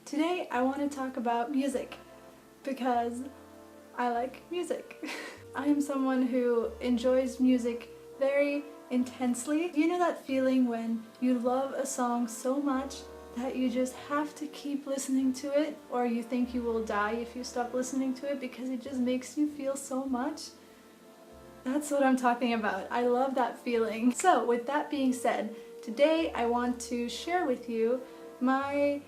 Today I want to talk about music because I like music. I am someone who enjoys music very intensely. You know that feeling when you love a song so much that you just have to keep listening to it, or you think you will die if you stop listening to it because it just makes you feel so much? That's what I'm talking about. I love that feeling. So with that being said, today I want to share with you my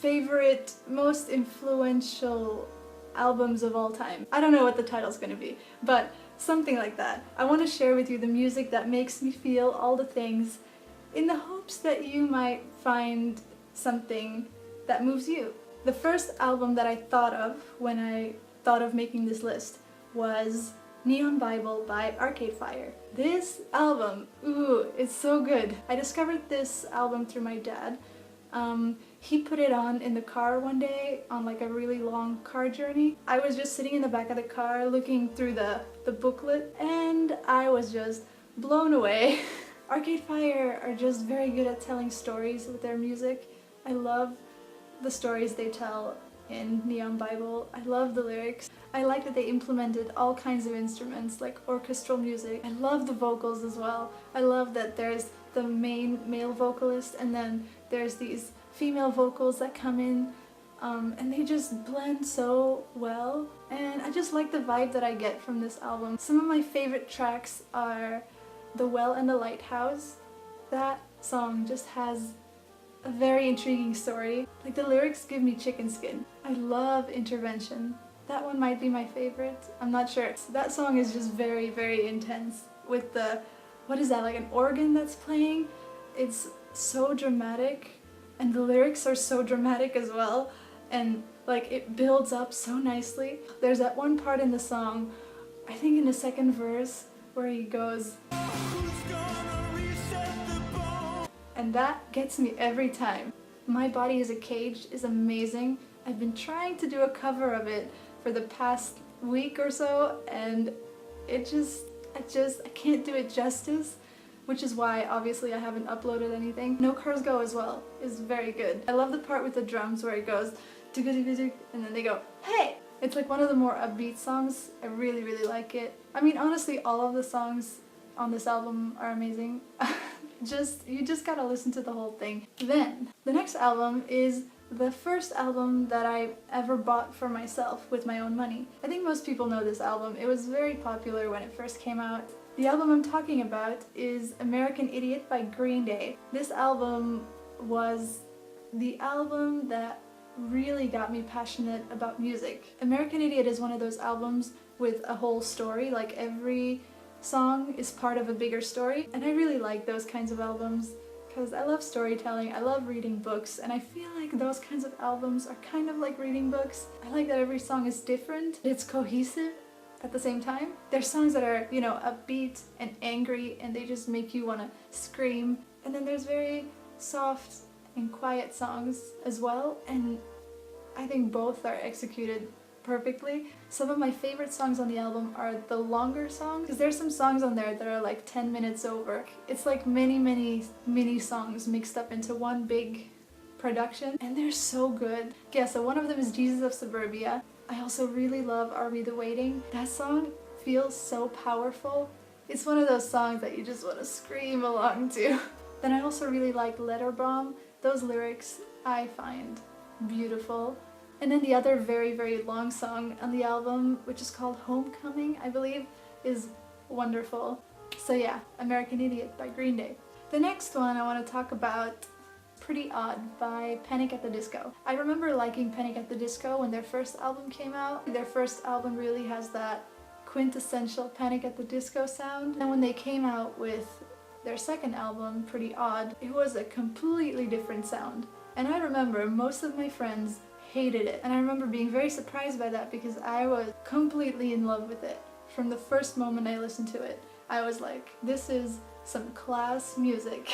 favorite, most influential albums of all time. I don't know what the title's gonna be, but something like that. I want to share with you the music that makes me feel all the things in the hopes that you might find something that moves you. The first album that I thought of when I thought of making this list was Neon Bible by Arcade Fire. This album, ooh, it's so good. I discovered this album through my dad. He put it on in the car one day on like a really long car journey. I was just sitting in the back of the car looking through the booklet and I was just blown away. Arcade Fire are just very good at telling stories with their music. I love the stories they tell in Neon Bible. I love the lyrics. I like that they implemented all kinds of instruments like orchestral music. I love the vocals as well. I love that there's the main male vocalist and then there's these female vocals that come in and they just blend so well, and I just like the vibe that I get from this album. Some of my favorite tracks are The Well and the Lighthouse. That song just has a very intriguing story. Like, the lyrics give me chicken skin. I love Intervention. That one might be my favorite. I'm not sure. That song is just very, very intense with the, what is that, like an organ that's playing? It's so dramatic and the lyrics are so dramatic as well, and like it builds up so nicely. There's that one part in the song, I think in the second verse, where he goes, and that gets me every time. My Body is a Cage is amazing. I've been trying to do a cover of it for the past week or so, and I can't do it justice, which is why obviously I haven't uploaded anything. No Cars Go as well is very good. I love the part with the drums where it goes and then they go, hey! It's like one of the more upbeat songs. I really, really like it. I mean, honestly, all of the songs on this album are amazing. You just gotta listen to the whole thing. Then, the next album is the first album that I ever bought for myself with my own money. I think most people know this album. It was very popular when it first came out. The album I'm talking about is American Idiot by Green Day. This album was the album that really got me passionate about music. American Idiot is one of those albums with a whole story, like every song is part of a bigger story, and I really like those kinds of albums because I love storytelling, I love reading books, and I feel like those kinds of albums are kind of like reading books. I like that every song is different, it's cohesive at the same time. There's songs that are, you know, upbeat and angry and they just make you want to scream, and then there's very soft and quiet songs as well, and I think both are executed perfectly. Some of my favorite songs on the album are the longer songs, because there's some songs on there that are like 10 minutes over. It's like many mini songs mixed up into one big production, and they're so good. Yeah, so one of them is Jesus of Suburbia. I also really love Are We the Waiting? That song feels so powerful. It's one of those songs that you just want to scream along to. Then I also really like Letter Bomb. Those lyrics I find beautiful. And then the other very long song on the album, which is called Homecoming, I believe, is wonderful. So yeah, American Idiot by Green Day. The next one I want to talk about, Pretty Odd by Panic at the Disco. I remember liking Panic at the Disco when their first album came out. Their first album really has that quintessential Panic at the Disco sound. And when they came out with their second album, Pretty Odd, it was a completely different sound. And I remember most of my friends hated it. And I remember being very surprised by that because I was completely in love with it. From the first moment I listened to it, I was like, this is some class music.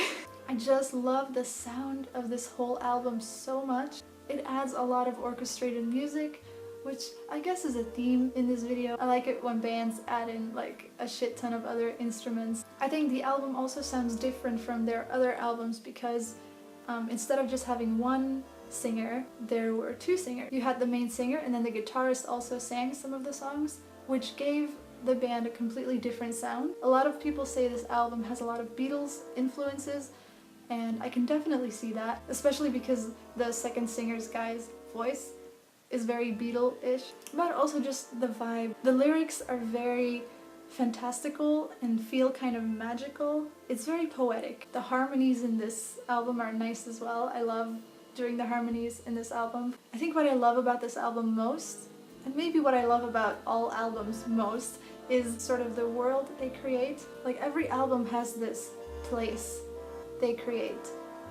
I just love the sound of this whole album so much. It adds a lot of orchestrated music, which I guess is a theme in this video. I like it when bands add in like a shit ton of other instruments. I think the album also sounds different from their other albums because Instead of just having one singer, there were two singers. You had the main singer and then the guitarist also sang some of the songs, which gave the band a completely different sound. A lot of people say this album has a lot of Beatles influences, and I can definitely see that, especially because the second singer's guy's voice is very Beatle-ish, but also just the vibe. The lyrics are very fantastical and feel kind of magical. It's very poetic. The harmonies in this album are nice as well. I love doing the harmonies in this album. I think what I love about this album most, and maybe what I love about all albums most, is sort of the world they create. Like every album has this place they create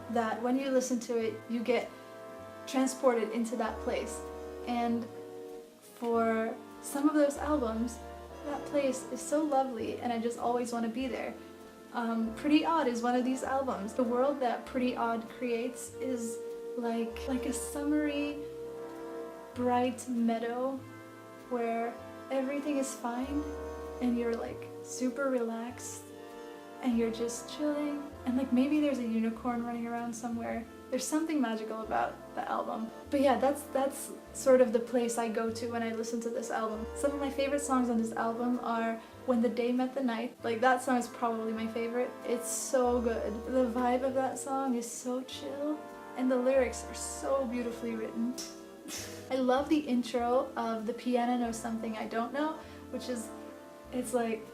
that when you listen to it, you get transported into that place. And for some of those albums, that place is so lovely and I just always want to be there. Pretty Odd is one of these albums. The world that Pretty Odd creates is like a summery, bright meadow where everything is fine and you're like super relaxed and you're just chilling, and like maybe there's a unicorn running around somewhere. There's something magical about the album. But yeah, that's sort of the place I go to when I listen to this album. Some of my favorite songs on this album are When the Day Met the Night. Like that song is probably my favorite. It's so good. The vibe of that song is so chill and the lyrics are so beautifully written. I love the intro of The Piano Knows Something I Don't Know, which is, it's like,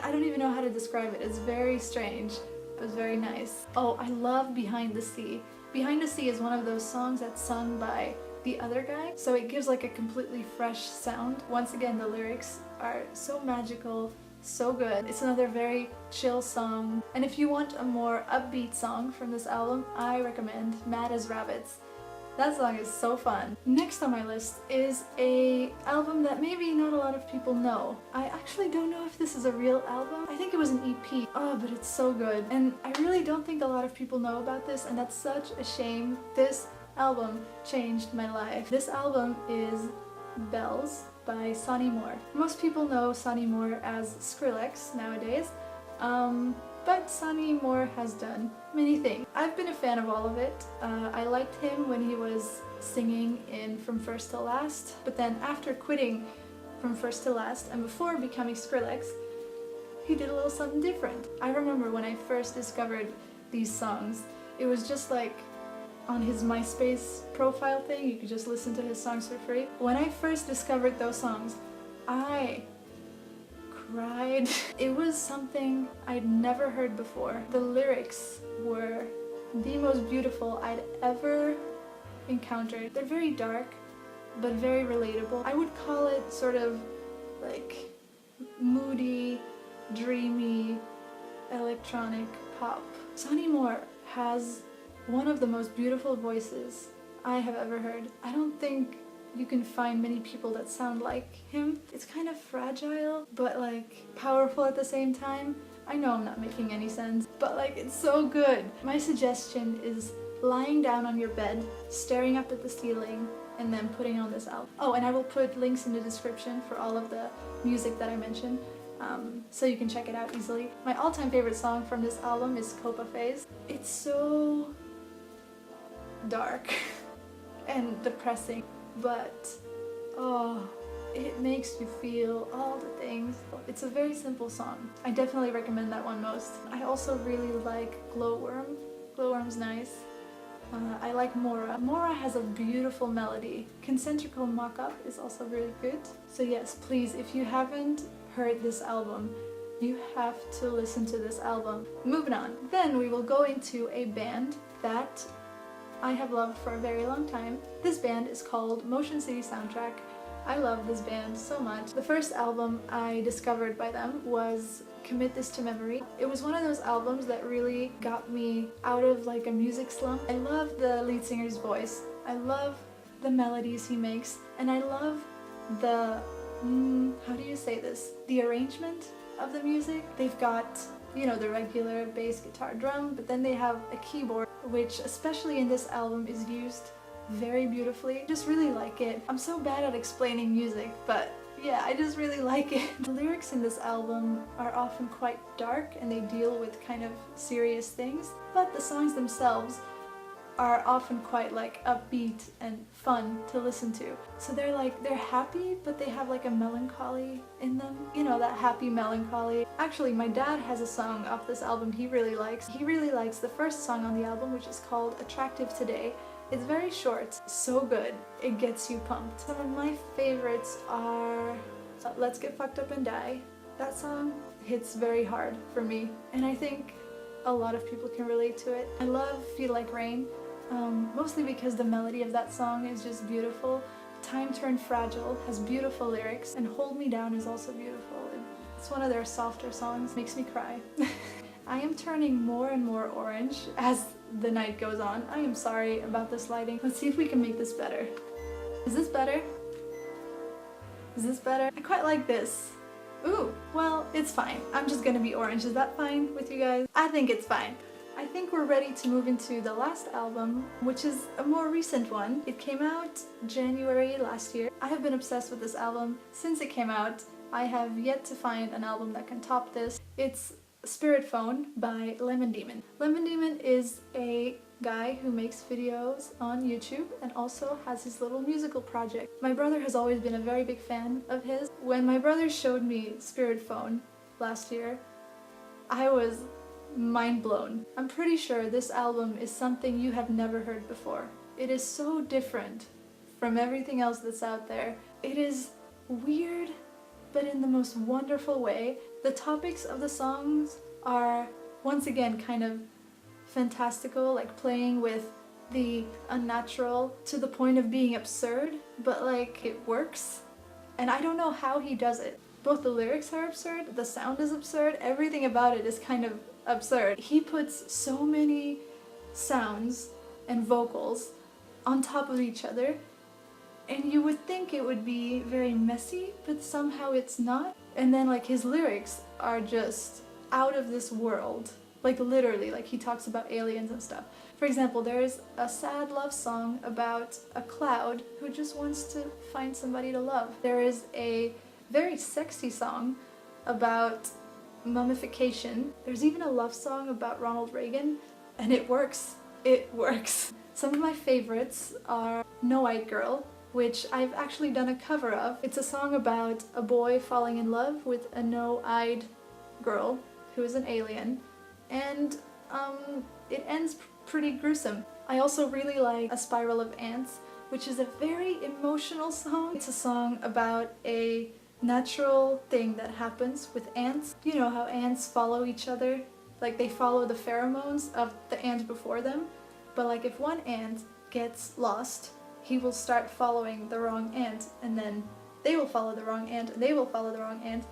I don't even know how to describe it. It's very strange. It was very nice. Oh, I love Behind the Sea. Behind the Sea is one of those songs that's sung by the other guy, so it gives like a completely fresh sound. Once again, the lyrics are so magical, so good. It's another very chill song. And if you want a more upbeat song from this album, I recommend Mad as Rabbits. That song is so fun. Next on my list is a album that maybe not a lot of people know. I actually don't know if this is a real album. I think it was an EP. Oh, but it's so good. And I really don't think a lot of people know about this, and that's such a shame. This album changed my life. This album is Bells by Sonny Moore. Most people know Sonny Moore as Skrillex nowadays. But Sonny Moore has done many things. I've been a fan of all of it. I liked him when he was singing in From First to Last, but then after quitting From First to Last and before becoming Skrillex, he did a little something different. I remember when I first discovered these songs, it was just like on his MySpace profile thing, you could just listen to his songs for free. When I first discovered those songs, I cried. It was something I'd never heard before. The lyrics were the most beautiful I'd ever encountered. They're very dark, but very relatable. I would call it sort of like moody, dreamy, electronic pop. Sonny Moore has one of the most beautiful voices I have ever heard. I don't think you can find many people that sound like him. It's kind of fragile, but like powerful at the same time. I know I'm not making any sense, but like it's so good. My suggestion is lying down on your bed, staring up at the ceiling, and then putting on this album. Oh, and I will put links in the description for all of the music that I mentioned, so you can check it out easily. My all-time favorite song from this album is Copa Phase. It's so dark and depressing, but oh, it makes you feel all the things. It's a very simple song. I definitely recommend that one most. I also really like Glowworm. Glowworm's nice. I like Mora. Mora has a beautiful melody. Concentrical Mock-Up is also really good. So yes, please, if you haven't heard this album, you have to listen to this album. Moving on. Then we will go into a band that I have loved for a very long time. This band is called Motion City Soundtrack. I love this band so much. The first album I discovered by them was Commit This to Memory. It was one of those albums that really got me out of like a music slump. I love the lead singer's voice. I love the melodies he makes, and I love the, how do you say this? The arrangement of the music. They've got, you know, the regular bass, guitar, drum, but then they have a keyboard, which especially in this album is used very beautifully. I just really like it. I'm so bad at explaining music, but yeah, I just really like it. The lyrics in this album are often quite dark and they deal with kind of serious things, but the songs themselves are often quite like upbeat and fun to listen to. So they're happy, but they have like a melancholy in them. You know, that happy melancholy. Actually, my dad has a song off this album he really likes. He really likes the first song on the album, which is called Attractive Today. It's very short, so good. It gets you pumped. Some of my favorites are Let's Get Fucked Up and Die. That song hits very hard for me, and I think a lot of people can relate to it. I love Feel Like Rain, mostly because the melody of that song is just beautiful. Time Turned Fragile has beautiful lyrics, and Hold Me Down is also beautiful. It's one of their softer songs, makes me cry. I am turning more and more orange as the night goes on. I am sorry about this lighting. Let's see if we can make this better. Is this better? Is this better? I quite like this. Ooh, well, it's fine. I'm just gonna be orange. Is that fine with you guys? I think it's fine. I think we're ready to move into the last album, which is a more recent one. It came out January last year. I have been obsessed with this album since it came out. I have yet to find an album that can top this. It's Spirit Phone by Lemon Demon. Lemon Demon is a guy who makes videos on YouTube and also has his little musical project. My brother has always been a very big fan of his. When my brother showed me Spirit Phone last year, I was mind blown. I'm pretty sure this album is something you have never heard before. It is so different from everything else that's out there. It is weird, but in the most wonderful way. The topics of the songs are, once again, kind of fantastical, like playing with the unnatural to the point of being absurd, but like it works. And I don't know how he does it. Both the lyrics are absurd, the sound is absurd, everything about it is kind of absurd. He puts so many sounds and vocals on top of each other, and you would think it would be very messy, but somehow it's not. And then like his lyrics are just out of this world. Like literally, like he talks about aliens and stuff. For example, there's a sad love song about a cloud who just wants to find somebody to love. There is a very sexy song about mummification. There's even a love song about Ronald Reagan, and it works. It works. Some of my favorites are No-Eyed Girl, which I've actually done a cover of. It's a song about a boy falling in love with a no-eyed girl who is an alien, and it ends pretty gruesome. I also really like A Spiral of Ants, which is a very emotional song. It's a song about a natural thing that happens with ants. You know how ants follow each other? Like they follow the pheromones of the ant before them, but like if one ant gets lost, he will start following the wrong ant, and then they will follow the wrong ant, and they will follow the wrong ant.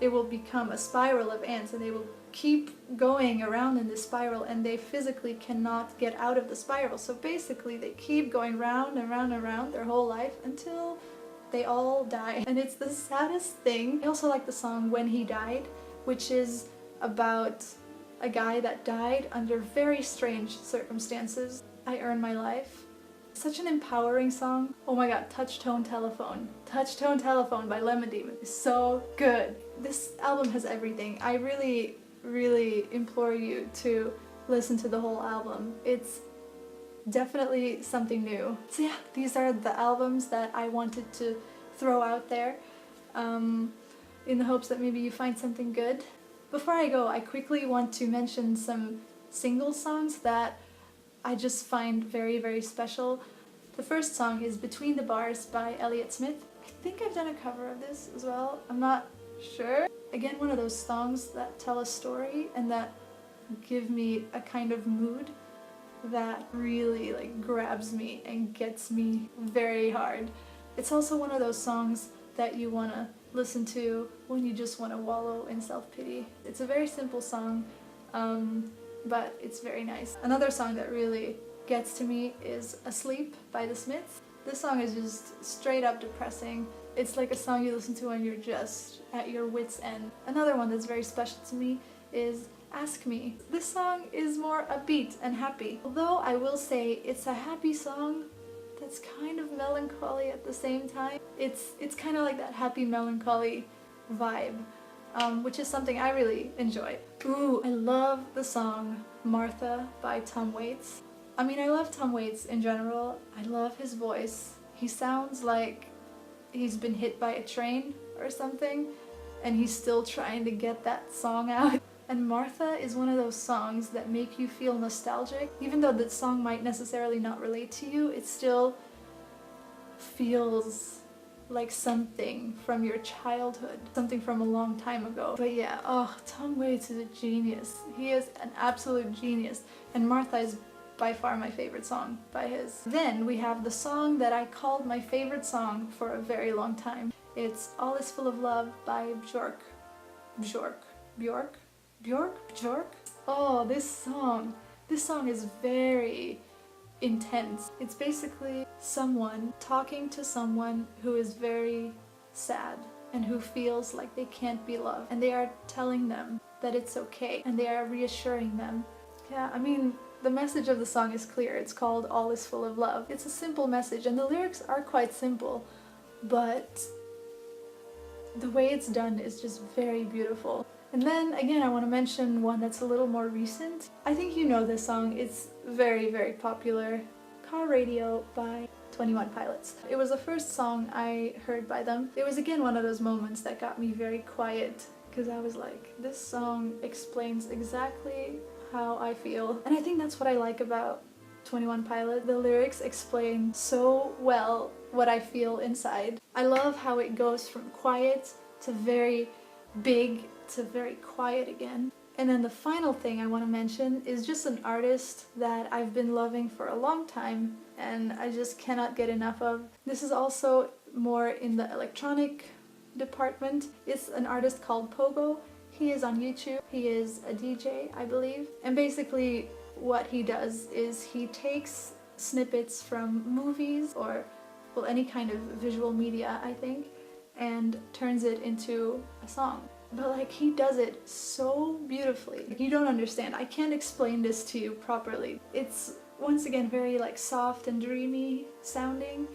It will become a spiral of ants, and they will keep going around in this spiral, and they physically cannot get out of the spiral. So basically they keep going round and round and round their whole life until they all die. And it's the saddest thing. I also like the song When He Died, which is about a guy that died under very strange circumstances. I Earn My Life. Such an empowering song. Oh my god, Touch Tone Telephone. Touch Tone Telephone by Lemon Demon is so good. This album has everything. I really implore you to listen to the whole album. It's definitely something new. So yeah, these are the albums that I wanted to throw out there in the hopes that maybe you find something good. Before I go, I quickly want to mention some single songs that I just find very special. The first song is Between the Bars by Elliott Smith. I think I've done a cover of this as well. I'm not sure. Again, one of those songs that tell a story and that give me a kind of mood that really like grabs me and gets me very hard. It's also one of those songs that you want to listen to when you just want to wallow in self-pity. It's a very simple song, but it's very nice. Another song that really gets to me is Asleep by The Smiths. This song is just straight up depressing. It's like a song you listen to when you're just at your wit's end. Another one that's very special to me is Ask Me. This song is more upbeat and happy. Although I will say it's a happy song that's kind of melancholy at the same time. It's kind of like that happy melancholy vibe, which is something I really enjoy. Ooh, I love the song Martha by Tom Waits. I mean, I love Tom Waits in general. I love his voice. He sounds like he's been hit by a train or something, and he's still trying to get that song out. And Martha is one of those songs that make you feel nostalgic. Even though that song might necessarily not relate to you, it still feels like something from your childhood, something from a long time ago. But yeah, oh, Tom Waits is a genius. He is an absolute genius. And Martha is by far my favorite song by his. Then we have the song that I called my favorite song for a very long time. It's All Is Full of Love by Bjork. Bjork? Oh, this song is very intense. It's basically someone talking to someone who is very sad and who feels like they can't be loved, and they are telling them that it's okay, and they are reassuring them. Yeah, I mean, the message of the song is clear. It's called All Is Full of Love. It's a simple message, and the lyrics are quite simple, but the way it's done is just very beautiful. And then again, I want to mention one that's a little more recent. I think you know this song. It's very, very popular. Car Radio by 21 Pilots. It was the first song I heard by them. It was again one of those moments that got me very quiet, because I was like, this song explains exactly how I feel. And I think that's what I like about 21 Pilots. The lyrics explain so well what I feel inside. I love how it goes from quiet to very big to very quiet again. And then the final thing I want to mention is just an artist that I've been loving for a long time and I just cannot get enough of. This is also more in the electronic department. It's an artist called Pogo. He is on YouTube. He is a DJ, I believe. And basically what he does is he takes snippets from movies or, well, any kind of visual media, I think, and turns it into a song. But like, he does it so beautifully. You don't understand. I can't explain this to you properly. It's once again very like soft and dreamy sounding,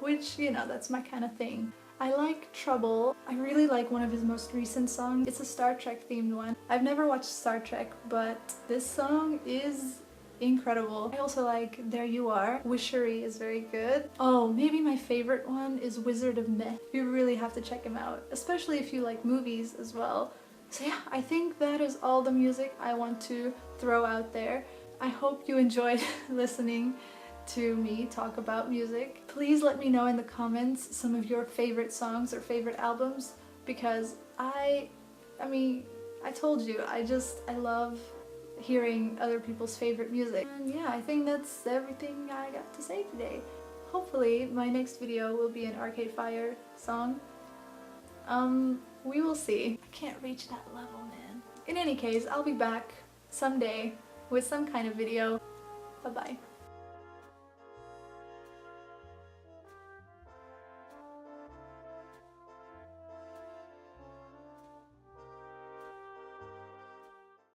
which, you know, that's my kind of thing. I like Trouble. I really like one of his most recent songs. It's a Star Trek themed one. I've never watched Star Trek, but this song is incredible. I also like There You Are. Wishery is very good. Oh, maybe my favorite one is Wizard of Myth. You really have to check him out, especially if you like movies as well. So yeah, I think that is all the music I want to throw out there. I hope you enjoyed listening to me talk about music. Please let me know in the comments some of your favorite songs or favorite albums, because I mean, I told you, I love hearing other people's favorite music. And yeah, I think that's everything I got to say today. Hopefully my next video will be an Arcade Fire song. We will see. I can't reach that level, man. In any case, I'll be back someday with some kind of video. Bye-bye.